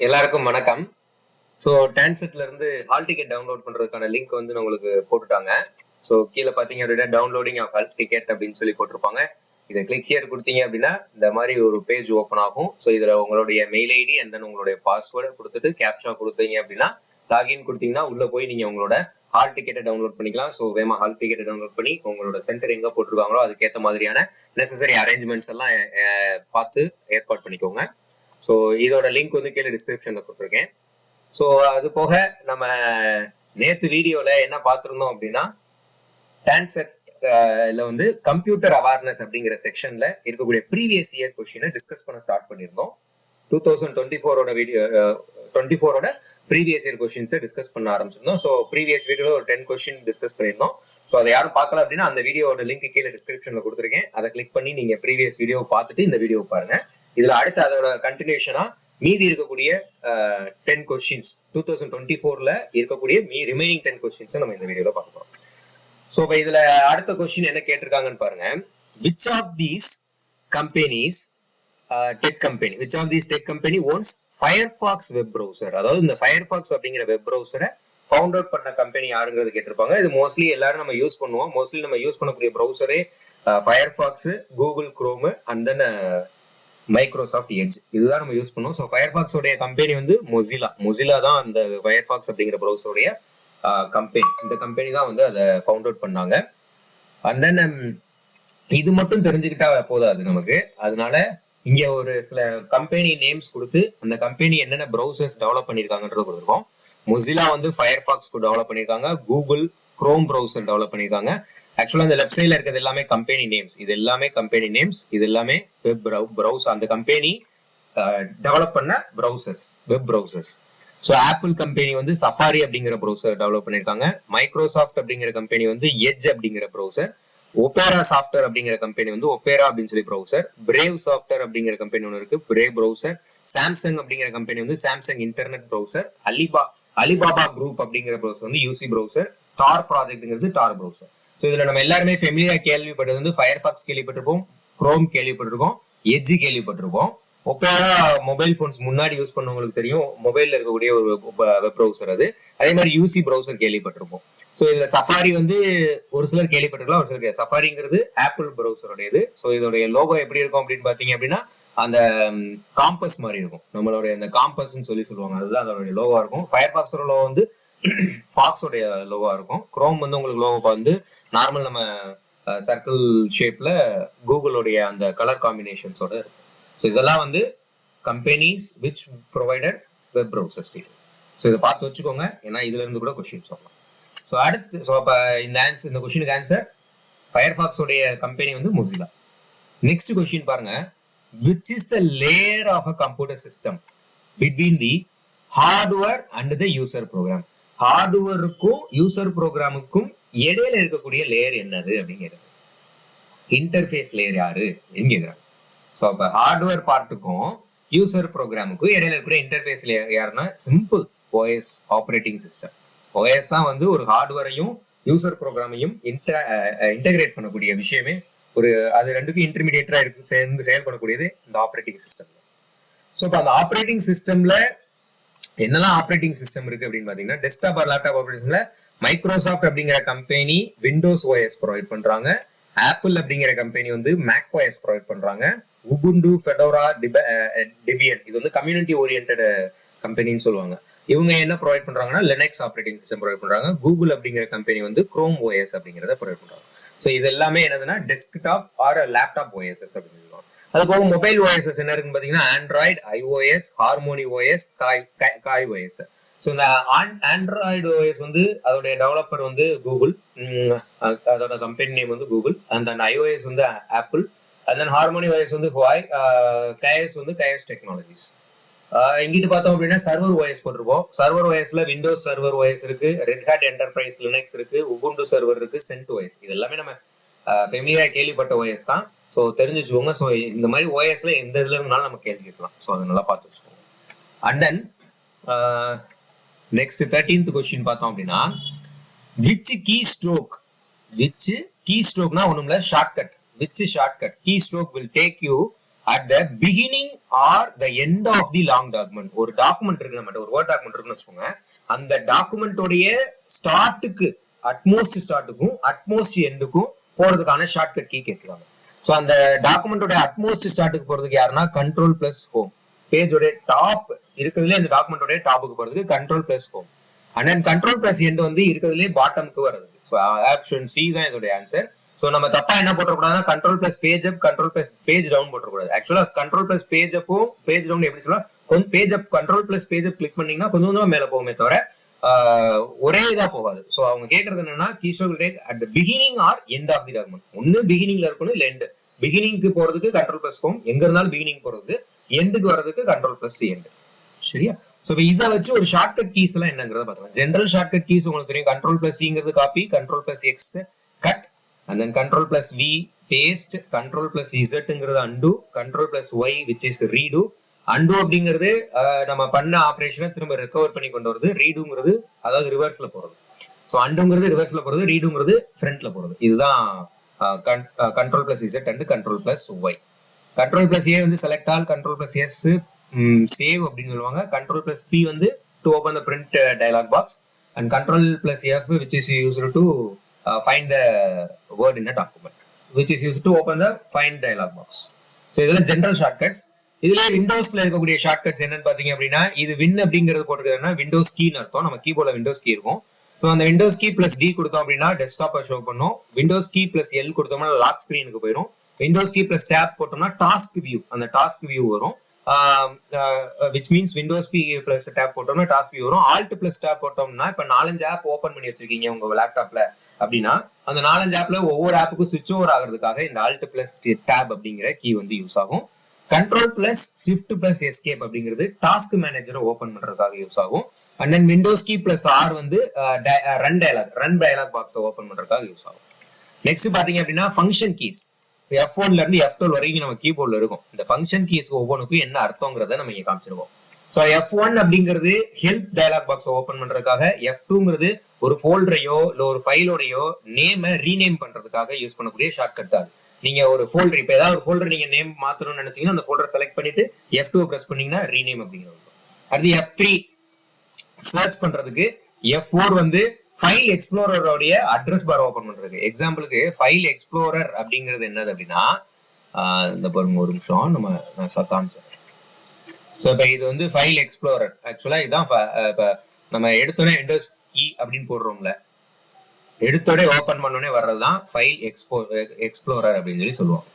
எல்லாருக்கும் வணக்கம். ஸோ டான்செட்ல இருந்து ஹால் டிக்கெட் டவுன்லோட் பண்றதுக்கான லிங்க் வந்து உங்களுக்கு போட்டுட்டாங்க. ஸோ கீழே பாத்தீங்க அப்படின்னா டவுன்லோடிங் ஆஃப் ஹால் டிக்கெட் அப்படின்னு சொல்லி போட்டிருப்பாங்க. இதை கிளிக் ஹியர் கொடுத்தீங்க அப்படின்னா இந்த மாதிரி ஒரு பேஜ் ஓப்பன் ஆகும். ஸோ இதுல உங்களுடைய மெயில் ஐடி அண்ட் தென் உங்களுடைய பாஸ்வேர்டை கொடுத்துட்டு கேப்சா கொடுத்தீங்க அப்படின்னா லாகின் கொடுத்தீங்கன்னா உள்ள போய் நீங்க உங்களோட ஹால் டிக்கெட்டை டவுன்லோட் பண்ணிக்கலாம். ஸோ வேமா ஹால் டிக்கெட்டை டவுன்லோட் பண்ணி உங்களோட சென்டர் எங்க போட்டிருக்காங்களோ அதுக்கேற்ற மாதிரியான நெசசரி அரேஞ்ச்மெண்ட்ஸ் எல்லாம் பார்த்து ஏற்பாடு பண்ணிக்கோங்க. ஸோ இதோட லிங்க் வந்து கீழே டிஸ்கிரிப்ஷன்ல கொடுத்துருக்கேன். ஸோ அது போக நம்ம நேத்து வீடியோல என்ன பார்த்திருந்தோம் அப்படின்னா டான்செட்ல வந்து கம்ப்யூட்டர் அவேர்னஸ் அப்படிங்கிற செக்ஷன்ல இருக்கக்கூடிய ப்ரீவியஸ் இயர் கொஸ்டினை டிஸ்கஸ் பண்ண ஸ்டார்ட் பண்ணியிருந்தோம். 2024 வீடியோ 24 ப்ரீவியஸ் இயர் கொஸ்டின்ஸை டிஸ்கஸ் பண்ண ஆரம்பிச்சிருந்தோம். ஸோ ப்ரீவியஸ் வீடியோல ஒரு 10 கொஸ்டின் டிஸ்கஸ் பண்ணியிருந்தோம். ஸோ அதை யாரும் பார்க்கல அப்படின்னா அந்த வீடியோட லிங்க் கீழே டிஸ்கிரிப்ஷன்ல கொடுத்துருக்கேன். அதை கிளிக் பண்ணி நீங்க ப்ரீவியஸ் வீடியோ பார்த்துட்டு இந்த வீடியோ பாருங்க. இதுல அடுத்து அதோட கண்டினியூஷனா மீதி இருக்கக்கூடிய 10 கொஸ்டின்ஸ் 2024ல இருக்கக்கூடிய ரிமைனிங் 10 கொஸ்டின்ஸ் நம்ம இந்த வீடியோல பார்க்க போறோம். சோ இப்ப இதுல அடுத்த கொஸ்டின் என்ன கேட்டிருக்காங்கன்னு பாருங்க. which of these companies tech company owns Firefox web browser? அதாவது இந்த Firefox அப்படிங்கிற வெப் ப்ரௌசரை ஃபவுண்ட் அவுட் பண்ண கம்பெனி யாருங்கிறது கேட்டிருப்பாங்க. இது மோஸ்ட்லி எல்லாரும் நம்ம யூஸ் பண்ணுவோம். மோஸ்ட்லி நம்ம யூஸ் பண்ணக்கூடிய ப்ரௌசரே Firefox, Google Chrome and then Microsoft Edge, இதுதான் நம்ம யூஸ் பண்ணுவோம். ஸோ ஃபயர்பாக்ஸ் உடைய கம்பெனி வந்து மொசிலா தான் அந்த ஃபயர்பாக்ஸ் அப்படிங்கிற ப்ரௌசருடைய கம்பெனி. இந்த கம்பெனி தான் வந்து அதை ஃபவுண்ட் அவுட் பண்ணாங்க. அண்ட் தென் இது மட்டும் தெரிஞ்சுக்கிட்டா போதாது நமக்கு. அதனால இங்க ஒரு சில கம்பெனி நேம்ஸ் கொடுத்து அந்த கம்பெனி என்னென்ன ப்ரௌசர்ஸ் டெவலப் பண்ணிருக்காங்கன்றது கொடுத்துருக்கோம். மொசிலா வந்து ஃபயர்பாக்ஸ்க்கு டெவலப் பண்ணிருக்காங்க, கூகுள் குரோம் ப்ரௌசர் டெவலப் பண்ணிருக்காங்க. ஆக்சுவலா இந்த லெஃப்ட் சைட்ல இருக்கிறது எல்லாமே கம்பெனி நேம்ஸ். இது எல்லாமே கம்பெனி நேம்ஸ், இது எல்லாமே வெப் ப்ரௌசர், அந்த கம்பெனி டெவலப் பண்ண browsers, web browsers. So apple company வந்து சஃபாரி அப்படிங்கிற ப்ரௌசர் டெவலப் பண்ணிருக்காங்க. மைக்ரோசாஃப்ட் அப்படிங்கிற கம்பெனி வந்து எட்ஜ் அப்படிங்கிற ப்ரௌசர். ஒபேரா சாஃப்ட்வேர் அப்படிங்கிற கம்பெனி வந்து ஒபேரா அப்படின்னு சொல்லி ப்ரௌசர். பிரேவ் சாஃப்ட்வேர் அப்படிங்கிற கம்பெனி ஒன்று இருக்கு, பிரேவ் ப்ரௌசர். சாம்சங் அப்படிங்கிற கம்பெனி வந்து Samsung internet browser. Alibaba group அப்படிங்கிற ப்ரௌசர் வந்து யூசி ப்ரௌசர். டார் ப்ராஜெக்ட்ங்கிறது டார் ப்ரௌசர். ஸோ இதுல நம்ம எல்லாருமே ஃபெமிலியா கேள்விப்பட்டது வந்து ஃபயர்பாக்ஸ் கேள்விப்பட்டிருப்போம், குரோம் கேள்விப்பட்டிருக்கோம், எட்ஜ் கேள்விப்பட்டிருக்கோம். ஒப்பேரா மொபைல் போன்ஸ் முன்னாடி யூஸ் பண்ணவங்களுக்கு தெரியும், மொபைல்ல இருக்கக்கூடிய ஒரு வெப் ப்ரௌசர் அது. அதே மாதிரி யூசி ப்ரௌசர் கேள்விப்பட்டிருப்போம். ஸோ இதுல சஃபாரி வந்து ஒரு சிலர் கேள்விப்பட்டிருக்கலாம், ஒரு சிலர் சஃபாரிங்கிறது ஆப்பிள் ப்ரௌசருடையது. ஸோ இதோடைய லோகோ எப்படி இருக்கும் அப்படின்னு பாத்தீங்க அப்படின்னா அந்த காம்பஸ் மாதிரி இருக்கும், நம்மளுடைய அந்த காம்பஸ்ன்னு சொல்லுவாங்க, அதுதான் அதோடைய லோகோ இருக்கும். ஃபயர்பாக்ஸோட லோகோ வந்து ஃபாக்ஸோடைய லோகோ இருக்கும். குரோம் வந்து உங்களுக்கு லோகோ வந்து நார்மல் நம்ம சர்க்கிள் ஷேப்ல கூகுளோடைய அந்த கலர் காம்பினேஷன்ஸோட இருக்கும். ஸோ இதெல்லாம் வந்து companies which provided web browsers. So இதை பார்த்து வச்சுக்கோங்க, ஏன்னா இதுல இருந்து கூட கொஸ்டின்ஸ் வரலாம். ஸோ அடுத்து இந்த கொஸ்டினுக்கு ஆன்சர் ஃபயர்பாக்ஸோடைய கம்பெனி வந்து மொசிலா. நெக்ஸ்ட் கொஸ்டின் பாருங்க. which is the layer of a computer system between the hardware and the user program? ஹார்ட்வேருக்கும் யூசர் ப்ரோக்ராமுக்கும் இடையில இருக்கக்கூடிய லேயர் என்னது அப்படிங்கிறது. இன்டர்ஃபேஸ் லேயர் யாரு அப்படின்னு கேக்குறாங்க. ஸோ அப்ப ஹார்ட்வேர் பார்ட்டுக்கும் யூசர் ப்ரோக்ராமுக்கும் இடையில இருக்கிற இன்டர்ஃபேஸ் லேயர் யாருன்னா simple OS, operating system. OS தான் வந்து ஒரு ஹார்ட்வேரையும் யூசர் ப்ரோக்ராமையும் இன்டகிரேட் பண்ணக்கூடிய விஷயமே. ஒரு அது ரெண்டுக்கும் இன்டர்மீடியேட்டரா இருக்கு, சேர்ந்து செயல்படக்கூடியது இந்த ஆப்ரேட்டிங் சிஸ்டம். ஸோ இப்போ அந்த ஆப்ரேட்டிங் சிஸ்டம்ல என்னெல்லாம் ஆப்ரேட்டிங் சிஸ்டம் இருக்கு அப்படின்னு பாத்தீங்கன்னா, டெஸ்க்டாப் ஆர் லேப்டாப் ஆப்ரேட்டிங்ல மைக்ரோசாஃப்ட் அப்படிங்கிற கம்பெனி விண்டோஸ் ஓஎஸ் ப்ரொவைட் பண்றாங்க. ஆப்பிள் அப்படிங்கிற கம்பெனி வந்து மேக் ஓஎஸ் ப்ரொவைட் பண்றாங்க. உபுண்டு, ஃபெடோரா, டெபியன் இது வந்து கம்யூனிட்டி ஓரியன்டட் கம்பெனின்னு சொல்லுவாங்க. இவங்க என்ன ப்ரொவைட் பண்றாங்கன்னா லினக்ஸ் ஆப்ரேட்டிங் சிஸ்டம் ப்ரொவைட் பண்றாங்க. கூகுள் அப்படிங்கிற கம்பெனி வந்து குரோம் ஓஎஸ் அப்படிங்கிறத ப்ரொவைட் பண்றாங்க. ஸோ இது எல்லாமே என்னதுன்னா டெஸ்க்டாப் ஆர் லேப்டாப் ஓஎஸ்எஸ் அப்படின்னு சொல்லுவாங்க. அது போக மொபைல் ஓஎஸ்எஸ் என்ன இருக்குன்னு பாத்தீங்கன்னா ஆண்ட்ராய்டு, ஐஓஎஸ், ஹார்மோனி ஓஎஸ், காய் ஓஎஸ். ஸோ இந்த ஆண்ட்ராய்டு ஓஎஸ் வந்து அதோடைய டெவலப்பர் வந்து கூகுள், அதோட கம்பெனி நேம் வந்து கூகுள். அண்ட் தென் ஐஓஎஸ் வந்து apple. And then harmony OS வந்து ஹுவாய், கேஎஸ் வந்து கேஎஸ் டெக்னாலஜிஸ். இங்கிட்டு பார்த்தோம் அப்படின்னா சர்வர் ஓஎஸ் போட்டிருப்போம். சர்வர் ஓஎஸ்ல விண்டோஸ் சர்வர் ஓஎஸ் இருக்கு, ரெட் ஹேட் என்டர்பிரைஸ் லினக்ஸ் இருக்கு, உபுண்டு சர்வர் இருக்கு, சென்ட் ஓஎஸ். இது எல்லாமே நம்ம ஃபெமிலியா கேள்விப்பட்ட ஓஎஸ் தான். ஸோ தெரிஞ்சு வச்சுக்கோங்க. ஸோ இந்த மாதிரி ஓஎஸ்ல எந்த இதுல இருந்தாலும் நம்ம கேள்வி கேட்கலாம். ஸோ அதை நல்லா பார்த்து வச்சுக்கோங்க. And then next 13th question பார்த்தோம் அப்படின்னா விச் கீ ஸ்ட்ரோக்னா ஒண்ணுமில்ல shortcut. Which shortcut key stroke will take you at the beginning or the end of the long document. ஒரு டாக்குமெண்ட் இருக்கு நம்ம ஒரு வேர்ட் டாக்குமெண்ட் இருக்குன்னு வச்சுக்கோங்க. அந்த டாக்குமெண்டோடைய ஸ்டார்ட்டுக்கு அட்மோஸ்ட் ஸ்டார்ட்டுக்கும் அட்மோஸ்ட் எண்டுக்கும் போறதுக்கான ஷார்ட்கட் கீ கேட்கறாங்க. சோ அந்த டாக்குமெண்டோட அட்மோஸ்ட் ஸ்டார்ட்டுக்கு போறதுக்கு யாருன்னா கண்ட்ரோல் பிளஸ் ஹோம். பேஜோட டாப் இருக்கிறதுல இந்த டாக்குமெண்டோட டாப்புக்கு போறதுக்கு control plus home. And then control plus end வந்து இருக்கிறதுலே பாட்டம்க்கு வருது. ஸோ ஆப்ஷன் சி தான் இதோட ஆன்சர். சோ நம்ம தப்பா என்ன போட்டக்கூடாதுன்னா control plus page up control plus page down போட்டக்கூடாது. ஆக்சுவலா கண்ட்ரோல் பிளஸ் பேஜ் அப்பும் பேஜ் டவுன் எப்படி சொல்லலாம், கொஞ்சம் page up control plus page up click பண்ணீங்கன்னா கொஞ்சம் கொஞ்சம் மேல போகுமே தவிர ஒரே இதா போகாது. சோ அவங்க கேட்கறது என்னன்னா keystroke take at the beginning or end of the document. ஒன்னு பிகினிங்ல இருக்கணும் இல்ல எண்ட். பிகினிங்க்கு போறதுக்கு கண்ட்ரோல் பிளஸ் ஹோம், எங்க இருந்தாலும் பிகினிங் போறதுக்கு, எண்டுக்கு வர்றதுக்கு கண்ட்ரோல் பிளஸ் எண்ட். சரியா? சோ இத வச்சு ஒரு ஷார்ட்கட் கீஸ் எல்லாம் என்னங்கறத பாத்துக்கலாம். ஜெனரல் ஷார்ட்கட் கீஸ் உங்களுக்கு தெரியும். கண்ட்ரோல் பிளஸ் சிங்கிறது copy, control plus X cut, and then control plus v paste, control plus z ங்கிறது undo, control plus y which is redo. undo அப்படிங்கிறது நம்ம பண்ண ஆபரேஷனை திரும்ப ரெக்கவர் பண்ணி கொண்டு வருது. redoங்கிறது அதாவது ரிவர்ஸ்ல போறது. சோ undoங்கிறது ரிவர்ஸ்ல போறது, redoங்கிறது ஃப்ரண்ட்ல போறது. இதுதான் control plus z and control plus y. control plus a வந்து select all, control plus s save அப்படின்னு சொல்லுவாங்க. control plus p வந்து to open the print dialog box, and control plus f which is used to find the word in a document, which is used to open the find dialog box. So இதெல்லாம் general shortcuts. இதுல விண்டோஸ்ல இருக்கக்கூடிய shortcuts என்னன்னு பாத்தீங்க அப்படின்னா, இது win அப்படிங்கிறது போட்டுக்கிறதுனா Windows கீன்னு அர்த்தம். நம்ம கீபோர்ட்ல விண்டோஸ் கீ இருக்கும். ஸோ அந்த விண்டோஸ் கீ பிளஸ் டி கொடுத்தோம் அப்படின்னா டெஸ்க்டாப்பை ஷோ பண்ணும். விண்டோஸ் கீ பிளஸ் எல் கொடுத்தோம்னா லாக் ஸ்கிரீனுக்கு போயிடும். விண்டோஸ் கீ பிளஸ் டேப் போட்டோம்னா டாஸ்க் வியூ, அந்த டாஸ்க் வியூ வரும். which means Windows P plus tab போட்டோம்னா டாஸ்க் வியூ வரும். Alt plus tab போட்டோம்னா இப்ப 4-5 ஆப் ஓபன் பண்ணி வச்சிருக்கீங்க உங்க லேப்டாப்ல அப்படின்னா அந்த 4-5 ஆப்ல ஒவ்வொரு ஆப்புக்கும் ஸ்விட்ச் ஓவர் ஆகிறதுக்காக இந்த Alt plus tab அப்படிங்கிற கீ வந்து யூஸ் ஆகும். Control plus Shift plus Escape அப்படிங்கிறது டாஸ்க் மேனேஜரை ஓபன் பண்றதுக்காக யூஸ் ஆகும். and then Windows key plus R வந்து ரன் டயலாக் பாக்ஸ் ஓபன் பண்றதுக்காக யூஸ் ஆகும். நெக்ஸ்ட் பாத்தீங்க அப்படின்னா ஃபங்க்ஷன் கீஸ். F1 ல இருந்து F12 வரைக்கும் நம்ம கீபோர்ட்ல இருக்கும். இந்த ஃபங்க்ஷன் கீஸ் ஒவ்வொன்றுக்கும் என்ன அர்த்தங்கிறத நம்ம இங்க காமிச்சிருவோம். சோ F1 அப்படிங்கிறது ஹெல்ப் டயலாக் பாக்ஸ் ஓபன் பண்றதுக்காக, F2ங்கிறது ஒரு ஃபோல்டரையோ இல்ல ஒரு ஃபைலோடையோ நேமை ரீநேம் பண்றதுக்காக யூஸ் பண்ணக்கூடிய ஷார்ட்கட் தான். நீங்க ஒரு ஃபோல்டர், இப்ப ஏதாவது ஒரு ஃபோல்டர் நீங்க நேம் மாத்தணும்னு நினைச்சீங்கன்னா அந்த ஃபோல்டர் செலக்ட் பண்ணிட்டு F2 பிரஸ் பண்ணீங்கன்னா ரீநேம் அப்படிங்கிறது. அடுத்து F3 சர்ச் பண்றதுக்கு, F4 வந்து ஃபைல் எக்ஸ்ப்ளோரரோடைய அட்ரஸ் பார் ஓபன் பண்றதுக்கு. எக்ஸாம்பிளுக்கு ஃபைல் எக்ஸ்ப்ளோரர் அப்படிங்கிறது என்னது அப்படின்னா, இந்த பாருங்க ஒரு நிமிஷம் நான் காமிச்சேன். சோ இப்ப இது வந்து ஃபைல் எக்ஸ்ப்ளோரர். ஆக்சுவலா இதுதான் இப்ப நம்ம எடுத்தோடனே விண்டோஸ் இ அப்படின்னு போடுறோம்ல, எடுத்தோட ஓபன் பண்ணோடனே வர்றதுதான் ஃபைல் எக்ஸ்ப்ளோரர் அப்படின்னு சொல்லி சொல்லுவாங்க.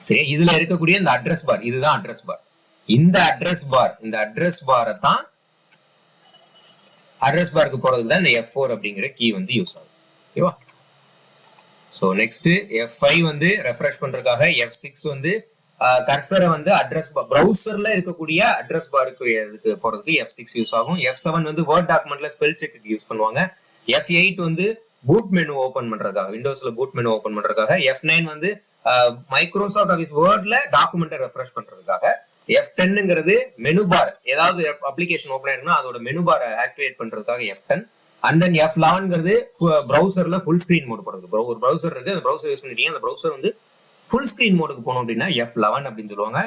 சரி, இதுல இருக்கக்கூடிய இந்த அட்ரஸ் பார், இதுதான் அட்ரஸ் பார். இந்த அட்ரஸ் பாரை தான் அட்ரஸ் பாருக்கு போறதுக்கு தான் இந்த F4 அப்படிங்கிற கீ வந்து யூஸ் ஆகும். ஓகேவா? சோ நெக்ஸ்ட் F5 வந்து ரெஃப்ரெஷ் பண்றதுக்காக, F6 வந்து கர்சரை வந்து அட்ரஸ் பிரவுசர்ல இருக்கக்கூடிய அட்ரஸ் பாருக்கு போறதுக்கு F6 யூஸ் ஆகும். F7 வந்து வேர்ட் டாக்குமெண்ட்ல ஸ்பெல் செக் யூஸ் பண்ணுவாங்க. F8 வந்து பூட் மெனு ஓபன் பண்றதுக்காக, விண்டோஸ்ல பூட் மெனு ஓபன் பண்றதுக்காக. F9 வந்து மைக்ரோசாஃப்ட் ஆஃபீஸ் வேர்ட்ல டாக்குமெண்ட்டை ரெஃப்ரெஷ் பண்றதுக்காக. F10ங்கிறது மெனு பார், ஏதாவது அப்ளிகேஷன் ஓபன் ஆயிருக்குன்னா அதோட மெனு பாரை ஆக்டிவேட் பண்றதுக்காக F10. அண்ட் தென் F11ங்கிறது பிரவுசர்ல ஃபுல் ஸ்கிரீன் மோட் போடுறது. ஒரு பிரவுசர் இருக்கு, அந்த பிரவுசர் யூஸ் பண்ணிட்டீங்க, அந்த பிரவுசர் வந்து ஃபுல் ஸ்கிரீன் மோடுக்கு போகணும் அப்படின்னா F11 அப்படின்னு சொல்லுவாங்க.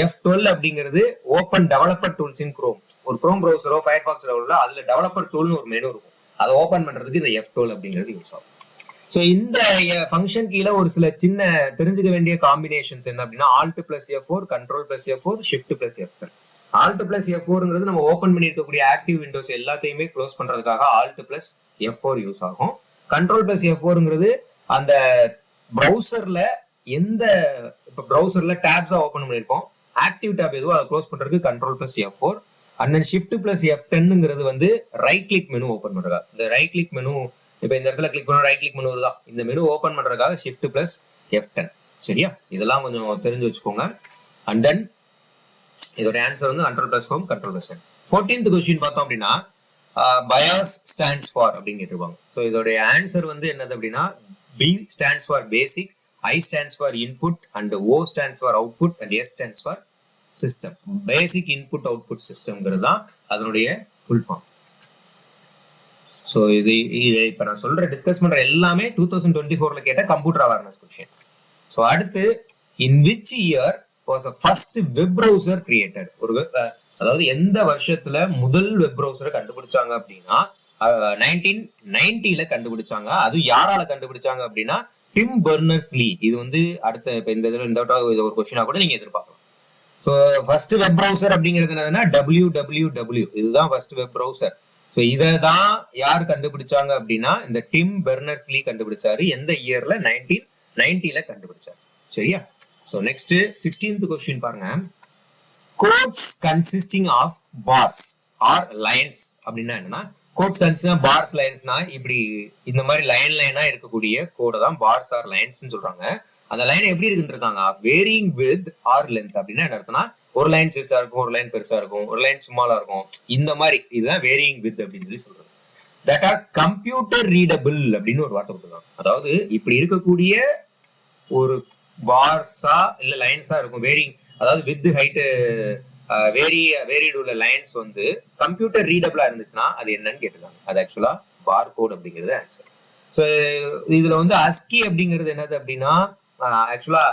F12 அப்படிங்கிறது ஓபன் டெவலப்பர் டூல்ஸ் இன் குரோம். ஒரு குரோம் பிரவுசரோ ஃபயர்பாக்ஸ் டெவலப்பரோ அதுல டெவலப்பர் டூல்னு ஒரு மெனு இருக்கும், அதை ஓபன் பண்றதுக்கு இந்த F12 அப்படிங்கிறது யூஸ் ஆகும். சோ இந்த ஃபங்க்ஷன் கீழ ஒரு சில சின்ன தெரிஞ்சுக்க வேண்டிய காம்பினேஷன்ஸ் என்ன அப்படின்னா, Alt plus F4, Control plus F4, Shift plus F10. Alt plus F4ங்கிறது நம்ம ஓபன் பண்ணி இருக்கக்கூடிய ஆக்டிவ் விண்டோஸ் எல்லாத்தையுமே க்ளோஸ் பண்றதுக்காக Alt plus F4 யூஸ் ஆகும். Control plus F4ங்கிறது அந்த பிரவுசர்ல எந்த பிரவுசர்ல டேப்ஸா ஓபன் பண்ணிருக்கோம், ஆக்டிவ் டேப் எதுவோ அதை க்ளோஸ் பண்றதுக்கு Control plus F4. and then Shift plus F10ங்கிறது வந்து ரைட் கிளிக் மெனு ஓபன் பண்றதா. இந்த ரைட் கிளிக் மெனு இப்ப இந்த இடத்துல கிளிக் பண்ண ரைட் கிளிக் மெனு தான். இந்த மெனு ஓபன் பண்றதுக்காக Shift plus F10. சரியா? இதெல்லாம் கொஞ்சம் தெரிஞ்சு வச்சுக்கோங்க. and then இதோட ஆன்சர் வந்து Control plus Home, Control plus N. 14th question பார்த்தோம் அப்படின்னா BIOS stands for அப்படின்னு கேட்டிருப்பாங்க. சோ இதோட ஆன்சர் வந்து என்னது அப்படின்னா, B stands for basic, I stands for input, and O stands for output, and S stands for system. Basic input output systemங்கிறது தான் அதனுடைய ஃபுல் ஃபார்ம். சோ இது இப்ப நான் சொல்ற டிஸ்கஸ் பண்ற எல்லாமே 2024ல கேட்ட கம்ப்யூட்டர் அவேர்னஸ் क्वेश्चन. சோ அடுத்து in which year was the first web browser created? அதாவது எந்த வருஷத்துல முதல் வெப் browser கண்டுபிடிச்சாங்க அப்படின்னா 1990ல கண்டுபிடிச்சாங்க. அது யாரால கண்டுபிடிச்சாங்க அப்படின்னா டிம் பெர்னர்ஸ்-லீ. இது வந்து அடுத்த இந்த இதுல இந்த ஒரு கொஸ்டினா கூட நீங்க எதிர்பார்க்கலாம். சோ ஃபர்ஸ்ட் வெப் browser அப்படிங்கிறது என்னதுன்னா www. இதுதான் ஃபர்ஸ்ட் வெப் browser. சோ இததான் யார் கண்டுபிடிச்சாங்க அப்படின்னா இந்த டிம் பெர்னர்ஸ்-லீ கண்டுபிடிச்சாரு. எந்த இயர்ல? 1990ல கண்டுபிடிச்சாரு. சரியா? சோ நெக்ஸ்ட் 16th கொஸ்டின் பாருங்க. Codes consisting of bars or lines அப்படின்னா என்னன்னா, கோட்ஸ் கன்சிஸ்டிங் ஆஃப் பார்ஸ் லைன்ஸ்னா இப்படி இந்த மாதிரி லைனா இருக்கக்கூடிய கோட தான் பார்ஸ் ஆர் லைன்ஸ் சொல்றாங்க. அந்த லைன் எப்படி இருக்குன்னு இருக்காங்க, வேரியிங் வித் ஆர் லென்த் அப்படின்னா என்ன அர்த்தம்னா, ஒரு லைன் சிறுசா இருக்கும், ஒரு லைன் பெருசா இருக்கும், ஒரு லைன் ஸ்மாலா இருக்கும், இந்த மாதிரி இதுதான் வேரியிங் வித் அப்படின்னு சொல்லி சொல்றது. தட் ஆர் கம்ப்யூட்டர் ரீடபிள் அப்படின்னு ஒரு வார்த்தை கொடுத்துருக்காங்க. அதாவது இப்படி இருக்கக்கூடிய ஒரு பார்ஸா இல்ல லைன்ஸா இருக்கும், வேரிங், அதாவது வித் ஹைட் வேரிடு உள்ள லைன்ஸ் வந்து கம்ப்யூட்டர் ரீடபிளா இருந்துச்சுன்னா அது என்னன்னு கேட்டிருக்காங்க. அது ஆக்சுவலா பார் கோட் அப்படிங்கிறது ஆன்சர். சோ இதுல வந்து ASCII அப்படிங்கிறது என்னது அப்படின்னா, ஆக்சுவலா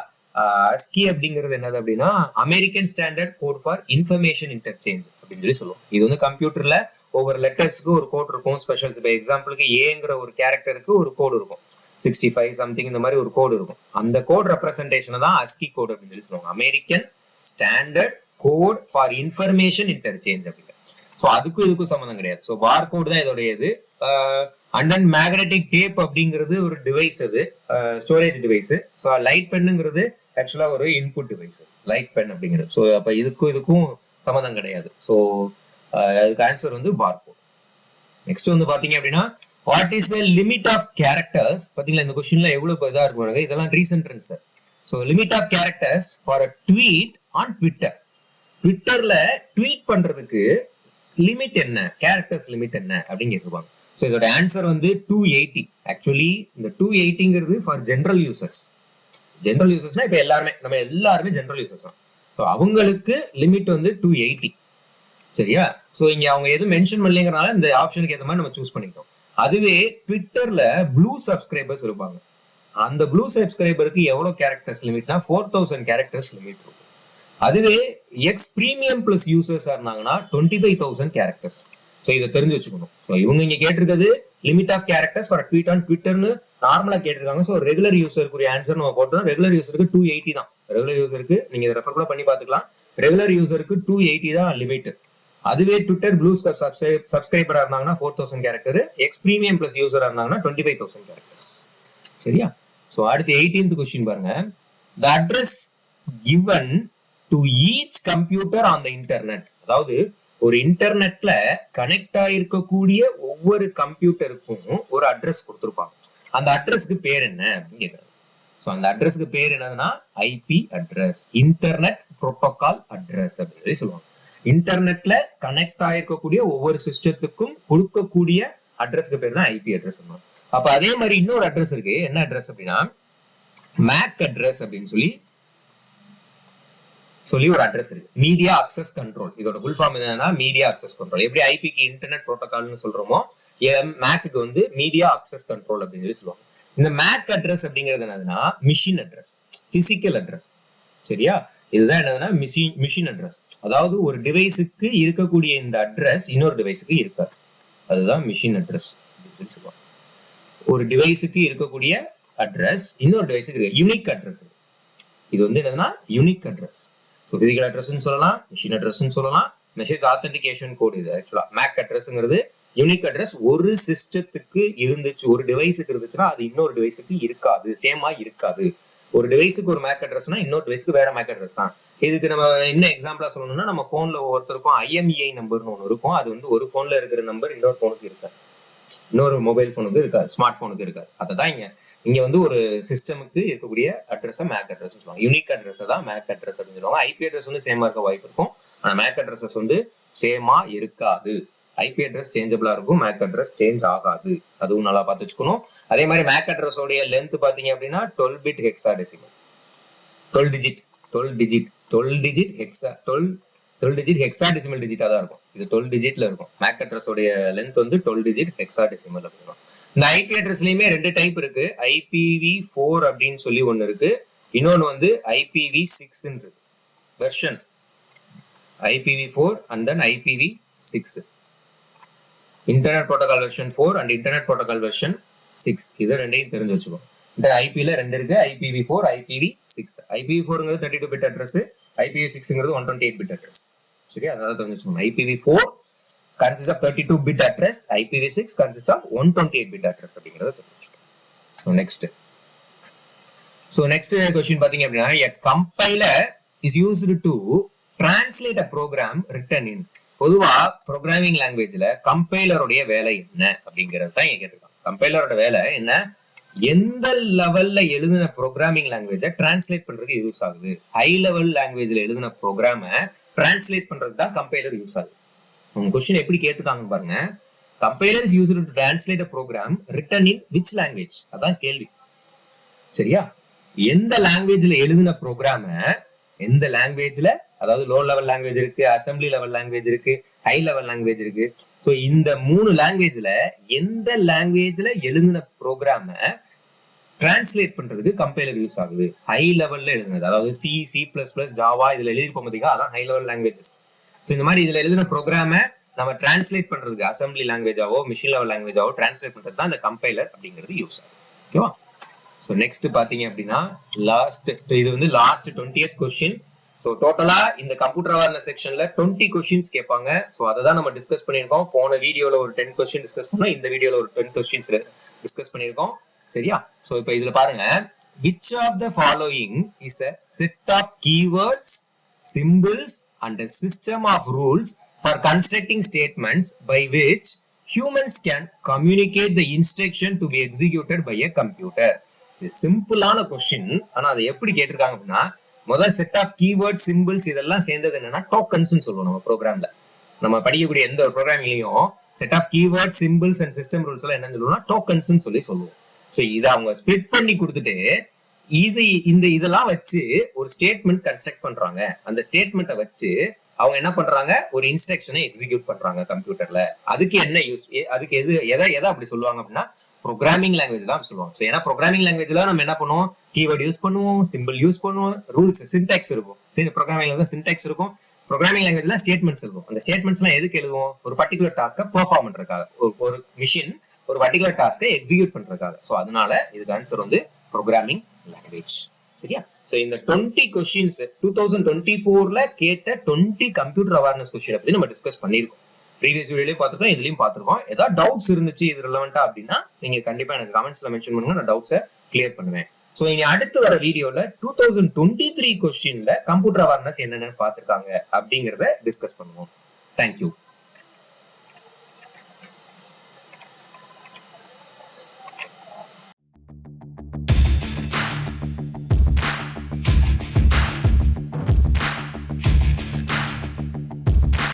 ASCII அப்படிங்கிறது என்னது அப்படின்னா American standard code for information interchange அப்படின்னு சொல்லி சொல்லுவோம். இது வந்து கம்ப்யூட்டர்ல ஒவ்வொரு லெட்டர்ஸ்க்கு ஒரு கோட் இருக்கும், ஸ்பெஷல்ஸ். இப்போ எக்ஸாம்பிளுக்கு ஏங்கிற ஒரு கேரக்டருக்கு ஒரு கோட் இருக்கும், 65 சம்திங் இந்த மாதிரி ஒரு கோட் இருக்கும். அந்த கோட் ரெப்ரசன்டேஷன் தான் ASCII கோட் அப்படின்னு சொல்லி சொல்லுவாங்க. American standard code for information interchange அப்படிங்கிற. ஸோ அதுக்கும் இதுக்கும் சம்மந்தம் கிடையாது. ஸோ பார் கோட் தான் இதோடைய இது. அண்ட் தென் மேக்னெட்டிக் டேப் அப்படிங்கிறது ஒரு டிவைஸ், அது ஸ்டோரேஜ் டிவைஸ். ஸோ லைட் பென்னுங்கிறது ஆக்சுவலா ஒரு இன்புட் டிவைஸ், லைட் பென் அப்படிங்கிறது. ஸோ அப்ப இதுக்கும் சம்மந்தம் கிடையாது. ஸோ அதுக்கு ஆன்சர் வந்து பார் கோட். நெக்ஸ்ட் வந்து பாத்தீங்க அப்படின்னா, what is the limit of characters? பாத்தீங்களா இந்த கொஸ்டின்ல எவ்வளவு இதா இருக்கும், இதெல்லாம் recent answer. So limit of characters for a tweet on Twitter. ட்விட்டர்ல ட்வீட் பண்றதுக்கு லிமிட் என்ன, கேரக்டர்ஸ் லிமிட் என்ன அப்படின்னு கேட்டுருப்பாங்க. ஸோ இதோட ஆன்சர் வந்து 280. ஆக்சுவலி இந்த 280ங்கிறது ஃபார் ஜெனரல் யூசர்ஸ். ஜெனரல் யூசர்ஸ்னா இப்ப நம்ம எல்லாருமே ஜெனரல் யூசர்ஸ் தான். ஸோ அவங்களுக்கு லிமிட் வந்து 280. சரியா? ஸோ இங்க அவங்க எதுவும் மென்ஷன் பண்ணலைங்கிறனால இந்த ஆப்ஷனுக்கு ஏற்ற மாதிரி நம்ம சூஸ் பண்ணிட்டோம். அதுவே ட்விட்டர்ல ப்ளூ சப்ஸ்கிரைபர்ஸ் இருப்பாங்க. அந்த ப்ளூ சப்ஸ்கிரைபருக்கு எவ்வளவு கேரக்டர்ஸ் லிமிட்னா 4000 கேரக்டர்ஸ் லிமிட் இருக்கும். அதுவே எக்ஸ் பிரீமியம் பிளஸ் யூசர்ஸ் இருந்தாங்கன்னா 25,000 கேரக்டர்ஸ். ஸோ இதை தெரிஞ்சு வச்சுக்கணும். ஸோ இவங்க இங்க கேட்டிருக்கிறது limit of characters for tweet on ட்விட்டர்னு நார்மலா கேட்டிருக்காங்க. ஸோ ரெகுலர் யூசருக்கு ஆன்சர் நம்ம போட்டோம். ரெகுலர் யூசருக்கு 280 தான். ரெகுலர் யூசருக்கு நீங்க இதை ரெஃபர் கூட பண்ணி பாத்துக்கலாம். ரெகுலர் யூசருக்கு 280 தான் லிமிட். அதுவே ட்விட்டர் ப்ளூ சப்ஸ்கிரைபரா இருந்தாங்கன்னா 4000 கேரக்டர், எக்ஸ் பிரீமியம் பிளஸ் யூசரா இருந்தாங்கன்னா 25,000 கேரக்டர்ஸ். சரியா? ஸோ அடுத்து 18th கொஸ்டின் பாருங்க. த address given to each computer on the internet. அதாவது ஒரு இன்டர்நெட்ல கனெக்ட் ஆயிருக்கக்கூடிய ஒவ்வொரு கம்ப்யூட்டருக்கும் ஒரு அட்ரஸ் கொடுத்திருப்பாங்க. அந்த அட்ரஸ்க்கு பேர் என்ன அப்படின்னு கேட்கறாங்க. ஸோ அந்த அட்ரஸ்க்கு பேர் என்னதுன்னா IP address, internet protocol address அப்படின்னு சொல்லி சொல்லுவாங்க. இன்டர்நெட்ல கனெக்ட் ஆயிருக்கக்கூடிய ஒவ்வொரு சிஸ்டத்துக்கும் கொடுக்கக்கூடிய அட்ரஸ்க்கு பேர் தான் ஐபி அட்ரஸ். அப்ப அதே மாதிரி இன்னொரு அட்ரஸ் இருக்கு. என்ன அட்ரஸ் அப்படின்னா மேக் அட்ரஸ் அப்படின்னு சொல்லி ஒரு அட்ரஸ் இருக்கு. Media access control. இதோட ஃபுல் ஃபார்ம் என்னன்னா மீடியா அக்சஸ் கண்ட்ரோல். எப்படி ஐபிக்கு இன்டர்நெட் புரோட்டோகால்னு சொல்றோமோ, மேக்கு வந்து மீடியா அக்சஸ் கண்ட்ரோல் அப்படின்னு சொல்லி சொல்லுவாங்க. இந்த மேக் அட்ரஸ் அப்படிங்கிறது என்னதுன்னா மிஷின் அட்ரஸ், பிசிக்கல் அட்ரஸ். சரியா? இதுதான் என்னதுன்னா மிஷின் அட்ரஸ். அதாவது ஒரு டிவைஸுக்கு இருக்கக்கூடிய இந்த அட்ரஸ் இன்னொரு டிவைஸுக்கு இருக்காது. அதுதான் மிஷின் அட்ரஸ் அப்படின்னு சொல்லி சொல்லுவாங்க. ஒரு டிவைஸுக்கு இருக்கக்கூடிய அட்ரஸ் இன்னொரு டிவைஸுக்கு இருக்கு. Unique address. இது வந்து என்னதுன்னா யூனிக் அட்ரஸ். பிசிக்கல் அட்ரஸ்ன்னு சொல்லலாம், மிஷின் அட்ரஸ்ன்னு சொல்லலாம், மெசேஜ் ஆத்தென்டிகேஷன் கோட். இது ஆக்சுவலா மேக் அட்ரஸ்ங்கிறது யூனிக் அட்ரஸ். ஒரு சிஸ்டத்துக்கு இருந்துச்சு, ஒரு டிவைஸுக்கு இருந்துச்சுன்னா அது இன்னொரு டிவைஸுக்கு இருக்காது, சேமா இருக்காது. ஒரு டிவைஸுக்கு ஒரு மேக் அட்ரஸ்னா இன்னொரு டிவைஸுக்கு வேற மேக் அட்ரஸ் தான். இதுக்கு நம்ம இன்னும் எக்ஸாம்பிளா சொல்லணும்னா, நம்ம போன்ல ஒவ்வொருத்தருக்கும் IMEI நம்பர்னு ஒன்று இருக்கும். அது வந்து ஒரு போன்ல இருக்கிற நம்பர் இன்னொரு போனுக்கு இருக்காது, இன்னொரு மொபைல் போனுக்கு இருக்காது, ஸ்மார்ட் போனுக்கு இருக்காது. அதான் இங்க வந்து ஒரு சிஸ்டமுக்கு இருக்கக்கூடிய அட்ரஸ் மேக் அட்ரஸ் சொல்லுவாங்க. யூனிக் அட்ரஸ் தான் மேக் அட்ரஸ் அப்படின்னு சொல்லுவாங்க. ஐபி அட்ரஸ் வந்து சேமா இருக்க வாய்ப்பு இருக்கும், ஆனா மேக் அட்ரஸ் வந்து சேமா இருக்காது. ஐபி அட்ரஸ் சேஞ்சபிளா இருக்கும், மேக் அட்ரஸ் சேஞ்ச் ஆகாது. அதுவும் நல்லா பார்த்து வச்சுக்கணும். அதே மாதிரி மேக் அட்ரஸோடைய லென்த் பாத்தீங்க அப்படின்னா 12 பிட் ஹெக்ஸாடெசிமல், 12 டிஜிட் ஹெக்ஸாடெசிமல் டிஜிட்டா தான் இருக்கும். இது 12 டிஜிட்ல இருக்கும். மேக் அட்ரஸோடைய லென்த் வந்து 12 டிஜிட் ஹெக்ஸாடெசிமல் அப்படின்னு. இந்த ஐபி அட்ரஸ்லயுமே 2 டைப் இருக்கு. IPv4 அப்படின்னு சொல்லி ஒன்னு இருக்கு, இன்னொன்னு வந்து IPv6 version, IPv4 and then IPv6, internet protocol version 4 and internet protocol version 6. இது ரெண்டையும் தெரிஞ்சு வச்சுக்கோ. இந்த ஐபில ரெண்டு இருக்கு, IPv4 IPv6. IPv4ங்கிறது 32 பிட் அட்ரஸ், IPv6ங்கிறது 128 பிட் அட்ரஸ். சரி, அதனால தெரிஞ்சு வச்சுக்கோங்க. IPv4 consists of 32 bit address, IPv6 consists of 128 bit address அப்படிங்கறத தெரிஞ்சு வச்சுக்கோங்க. So next question பாத்தீங்க அப்படின்னா, a compiler is used to translate a program written in. பொதுவா ப்ரோக்ராமிங் லாங்குவேஜ்ல கம்பைலருடைய வேலை என்ன அப்படிங்கறது தான் இங்க கேட்டிருக்காங்க. கம்பைலரோட வேலை என்ன? எந்த லெவல்ல எழுதின ப்ரோக்ராமிங் லாங்குவேஜை டிரான்ஸ்லேட் பண்றதுக்கு யூஸ் ஆகுது. ஹை லெவல் லாங்குவேஜ்ல எழுதின ப்ரோக்ராமை டிரான்ஸ்லேட் பண்றதுக்கு தான் கம்பைலர் யூஸ் ஆகுது. உங்க கொஸ்டின் எப்படி கேட்டிருக்காங்க பாருங்க. Compiler is used to translate a program written in which language, அதான் கேள்வி. சரியா? எந்த லாங்குவேஜ்ல எழுதின ப்ரோக்ராமை, எந்த லாங்குவேஜ்ல, அதாவது லோ லெவல் லாங்குவேஜ் இருக்கு, அசம்பிளி லெவல் லாங்குவேஜ் இருக்கு, ஹை லெவல் லாங்குவேஜ் இருக்கு. சோ இந்த 3 லாங்குவேஜ்ல எந்த லாங்குவேஜ்ல எழுதின ப்ரோக்ராமை டிரான்ஸ்லேட் பண்றதுக்கு கம்பைலர் யூஸ் ஆகுது. ஹை லெவல்ல எழுதுனது, அதாவது C, C++, ஜாவா இதுல எழுதிருப்போம் பாத்தீங்களா, அதான் ஹை லெவல் லாங்குவேஜஸ். சோ இந்த மாதிரி இதுல எழுதின ப்ரோக்ராமை நம்ம டிரான்ஸ்லேட் பண்றதுக்கு அசம்பிளி லாங்குவேஜாவோ மிஷின் லெவல் லாங்குவேஜாவோ டிரான்ஸ்லேட் பண்றது தான் இந்த கம்பைலர் அப்படிங்கிறது யூஸ் ஆகுது. ஓகேவா? சோ நெக்ஸ்ட் பாத்தீங்க அப்படின்னா இது வந்து லாஸ்ட் 20th கொஸ்டின். சோ டோட்டலா இந்த கம்ப்யூட்டர் அவேர்னஸ் செக்ஷன்ல 20 கொஸ்டின்ஸ் கேட்பாங்க. சோ அதை தான் நம்ம டிஸ்கஸ் பண்ணிருக்கோம். போன வீடியோல ஒரு 10 கொஸ்டின் டிஸ்கஸ் பண்ணோம், இந்த வீடியோல ஒரு 10 கொஸ்டின்ஸ் டிஸ்கஸ் பண்ணிருக்கோம். சரியா? சோ இப்போ இதுல பாருங்க, which of the following is a set of keywords, symbols and a system of rules for constructing statements by which humans can communicate the instruction to be executed by a computer. இது சிம்பிளான question. ஆனா அதை எப்படி கேட்டிருக்காங்க அப்படின்னா, முதல் set of keyword, symbols இதெல்லாம் சேர்ந்தது என்னன்னா டோக்கன்ஸ் சொல்லுவோம். நம்ம ப்ரோக்ராம்ல நம்ம படிக்கக்கூடிய எந்த ஒரு ப்ரோக்ராம்லயும் set of keyword, symbols and system rules எல்லாம் என்னன்னு சொல்லுவோம்னா டோக்கன்ஸ் சொல்லுவோம். சோ இதை அவங்க ஸ்பிளிட் பண்ணி கொடுத்துட்டு இதெல்லாம் வச்சு ஒரு ஸ்டேட்மெண்ட் கன்ஸ்ட்ரக்ட் பண்றாங்க. அந்த ஸ்டேட்மெண்ட்டை வச்சு அவங்க என்ன பண்றாங்க, ஒரு இன்ஸ்ட்ரக்ஷனை எக்ஸிக்யூட் பண்றாங்க கம்ப்யூட்டர்ல. அதுக்கு என்ன யூஸ், அதுக்கு எதை அப்படி சொல்லுவாங்க அப்படின்னா ப்ரோக்ராமிங் லாங்குவேஜ் தான் சொல்லுவாங்க. சோ ஏன்னா ப்ரோக்ராமிங் லாங்குவேஜ்ல நம்ம என்ன பண்ணுவோம், கீவேர்ட் யூஸ் பண்ணுவோம், சிம்பிள் யூஸ் பண்ணுவோம், ரூல்ஸ், சின்டாக்ஸ் இருக்கும். சரி, ப்ரோக்ராமிங் லாங்குவேஜ் சின்டாக்ஸ் இருக்கும், ப்ரோக்ராமிங் லாங்குவேஜ்ல ஸ்டேட்மெண்ட்ஸ் இருக்கும். அந்த ஸ்டேட்மெண்ட்ஸ் எல்லாம் எதுக்கு எழுதுவோம், ஒரு பர்டிகுலர் டாஸ்க்கை பெர்ஃபார்ம் பண்றதுக்காக, ஒரு மிஷின் ஒரு பர்டிகுலர் டாஸ்க்கை எக்ஸிக்யூட் பண்றதுக்காக. சோ அதனால இதுக்கு ஆன்சர் வந்து ப்ரோக்ராமிங் லாங்குவேஜ். சரியா? சோ இந்த 20 கொஸ்டின்ஸ் 2024ல கேட்ட 20 கம்ப்யூட்டர் அவேர்னஸ் கொஸ்டின் அப்படி நம்ம டிஸ்கஸ் பண்ணிருக்கோம். ப்ரீவியஸ் வீடியோலயும் பார்த்துருக்கோம், இதுலயும் பார்த்துருக்கோம். ஏதாவது டவுட்ஸ் இருந்துச்சு இது ரிலவெண்டா அப்படின்னா நீங்க கண்டிப்பா எனக்கு கமெண்ட்ஸ்ல மென்ஷன் பண்ணுங்க, நான் டவுட்ஸை கிளியர் பண்ணுவேன். சோ இனி அடுத்து வர வீடியோல 2023 கொஸ்டின்ல கம்ப்யூட்டர் அவேர்னஸ் என்னென்னு பார்த்திருக்காங்க அப்படிங்கறத டிஸ்கஸ் பண்ணுவோம். தேங்க்யூ.